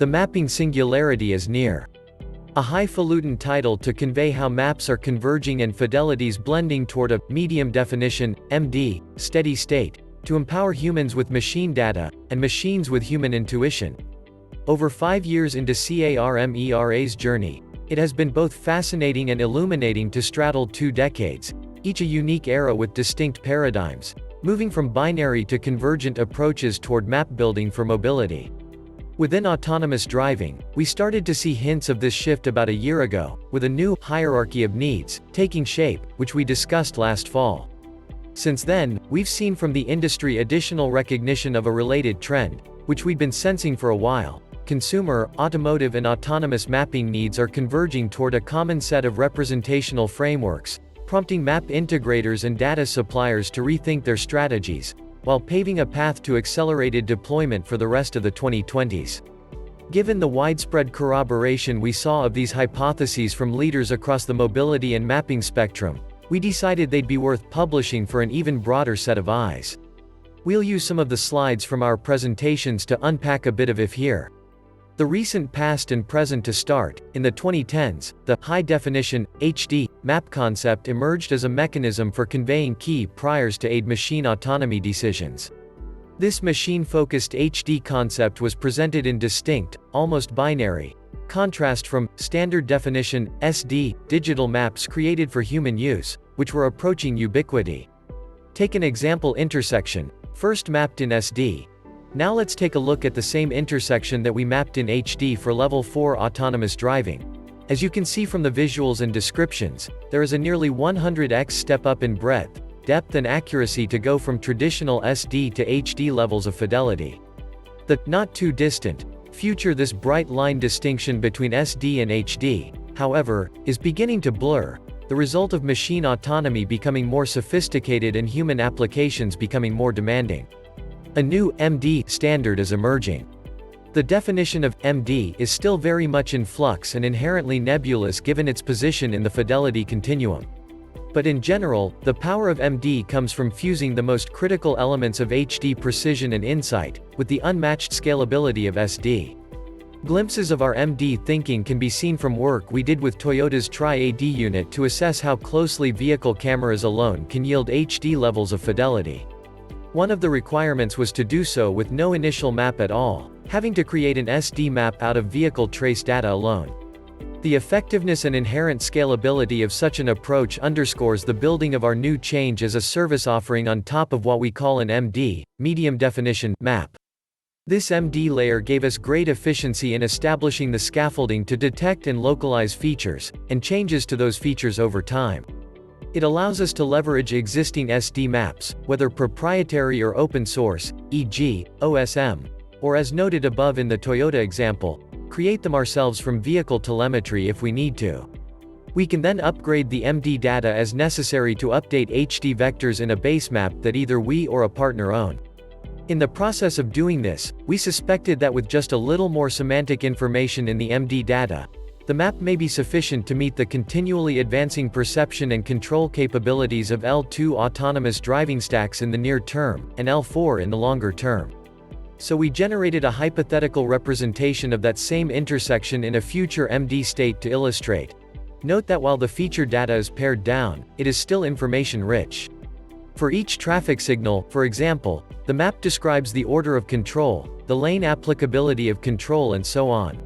The mapping singularity is near. A highfalutin title to convey how maps are converging and fidelities blending toward a medium definition, MD, steady state, to empower humans with machine data, and machines with human intuition. Over 5 years into CARMERA's journey, it has been both fascinating and illuminating to straddle 2 decades, each a unique era with distinct paradigms, moving from binary to convergent approaches toward map building for mobility. Within autonomous driving, we started to see hints of this shift about a year ago, with a new hierarchy of needs taking shape, which we discussed last fall. Since then, we've seen from the industry additional recognition of a related trend, which we'd been sensing for a while. Consumer, automotive and autonomous mapping needs are converging toward a common set of representational frameworks, prompting map integrators and data suppliers to rethink their strategies, while paving a path to accelerated deployment for the rest of the 2020s. Given the widespread corroboration we saw of these hypotheses from leaders across the mobility and mapping spectrum, we decided they'd be worth publishing for an even broader set of eyes. We'll use some of the slides from our presentations to unpack a bit of it here. The recent past and present to start. In the 2010s, the high-definition, HD, map concept emerged as a mechanism for conveying key priors to aid machine autonomy decisions. This machine-focused HD concept was presented in distinct, almost binary, contrast from standard definition, SD, digital maps created for human use, which were approaching ubiquity. Take an example intersection, first mapped in SD. Now let's take a look at the same intersection that we mapped in HD for Level 4 autonomous driving. As you can see from the visuals and descriptions, there is a nearly 100x step up in breadth, depth and accuracy to go from traditional SD to HD levels of fidelity. The not too distant future, this bright line distinction between SD and HD, however, is beginning to blur, the result of machine autonomy becoming more sophisticated and human applications becoming more demanding. A new MD standard is emerging. The definition of MD is still very much in flux and inherently nebulous given its position in the fidelity continuum. But in general, the power of MD comes from fusing the most critical elements of HD precision and insight, with the unmatched scalability of SD. Glimpses of our MD thinking can be seen from work we did with Toyota's Tri-AD unit to assess how closely vehicle cameras alone can yield HD levels of fidelity. One of the requirements was to do so with no initial map at all, having to create an SD map out of vehicle trace data alone. The effectiveness and inherent scalability of such an approach underscores the building of our new change as a service offering on top of what we call an MD, medium definition, map. This MD layer gave us great efficiency in establishing the scaffolding to detect and localize features, and changes to those features over time. It allows us to leverage existing SD maps, whether proprietary or open source, e.g., OSM, or as noted above in the Toyota example, create them ourselves from vehicle telemetry if we need to. We can then upgrade the MD data as necessary to update HD vectors in a base map that either we or a partner own. In the process of doing this, we suspected that with just a little more semantic information in the MD data, the map may be sufficient to meet the continually advancing perception and control capabilities of L2 autonomous driving stacks in the near term, and L4 in the longer term. So we generated a hypothetical representation of that same intersection in a future MD state to illustrate. Note that while the feature data is pared down, it is still information-rich. For each traffic signal, for example, the map describes the order of control, the lane applicability of control and so on.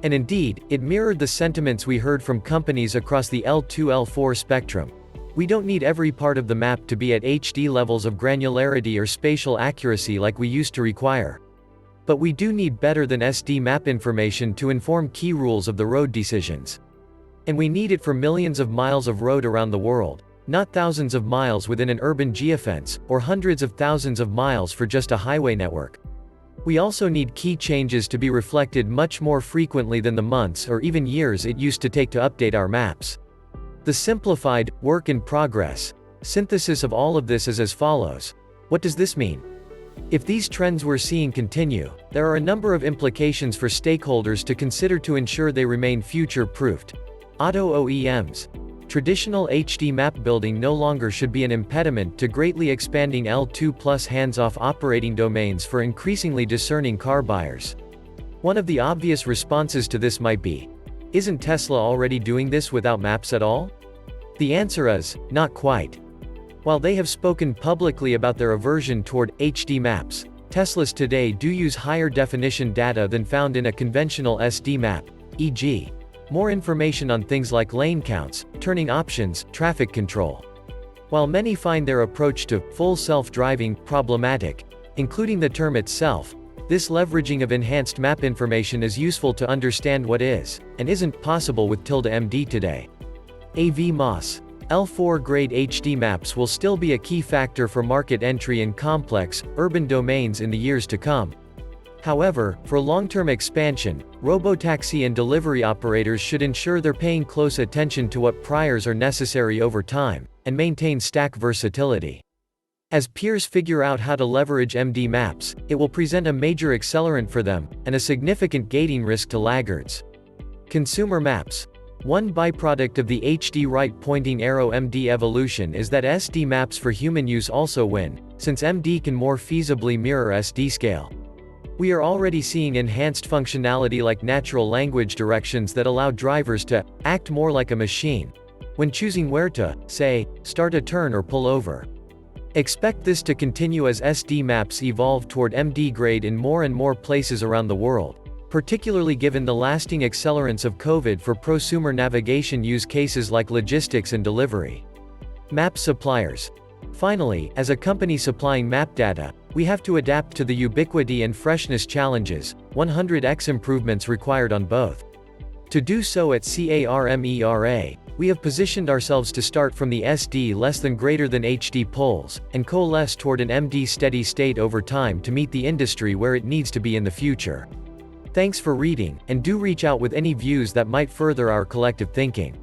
And indeed, it mirrored the sentiments we heard from companies across the L2-L4 spectrum. We don't need every part of the map to be at HD levels of granularity or spatial accuracy like we used to require. But we do need better than SD map information to inform key rules of the road decisions. And we need it for millions of miles of road around the world, not thousands of miles within an urban geofence, or hundreds of thousands of miles for just a highway network. We also need key changes to be reflected much more frequently than the months or even years it used to take to update our maps. The simplified, work in progress, synthesis of all of this is as follows. What does this mean? If these trends we're seeing continue, there are a number of implications for stakeholders to consider to ensure they remain future-proofed. Auto OEMs. Traditional HD map building no longer should be an impediment to greatly expanding L2+ hands-off operating domains for increasingly discerning car buyers. One of the obvious responses to this might be, isn't Tesla already doing this without maps at all? The answer is, not quite. While they have spoken publicly about their aversion toward HD maps, Teslas today do use higher definition data than found in a conventional SD map, e.g., more information on things like lane counts, turning options, traffic control. While many find their approach to full self-driving problematic, including the term itself, this leveraging of enhanced map information is useful to understand what is, and isn't possible with MD today. AV MOS. L4 grade HD maps will still be a key factor for market entry in complex, urban domains in the years to come. However, for long-term expansion, robotaxi and delivery operators should ensure they're paying close attention to what priors are necessary over time, and maintain stack versatility. As peers figure out how to leverage MD maps, it will present a major accelerant for them, and a significant gating risk to laggards. Consumer maps. One byproduct of the HD right-pointing arrow MD evolution is that SD maps for human use also win, since MD can more feasibly mirror SD scale. We are already seeing enhanced functionality like natural language directions that allow drivers to act more like a machine when choosing where to, say, start a turn or pull over. Expect this to continue as SD maps evolve toward MD grade in more and more places around the world, particularly given the lasting accelerants of COVID for prosumer navigation use cases like logistics and delivery. Map suppliers. Finally, as a company supplying map data, we have to adapt to the ubiquity and freshness challenges, 100x improvements required on both. To do so at CARMERA, we have positioned ourselves to start from the SD less than greater than HD poles, and coalesce toward an MD steady state over time to meet the industry where it needs to be in the future. Thanks for reading, and do reach out with any views that might further our collective thinking.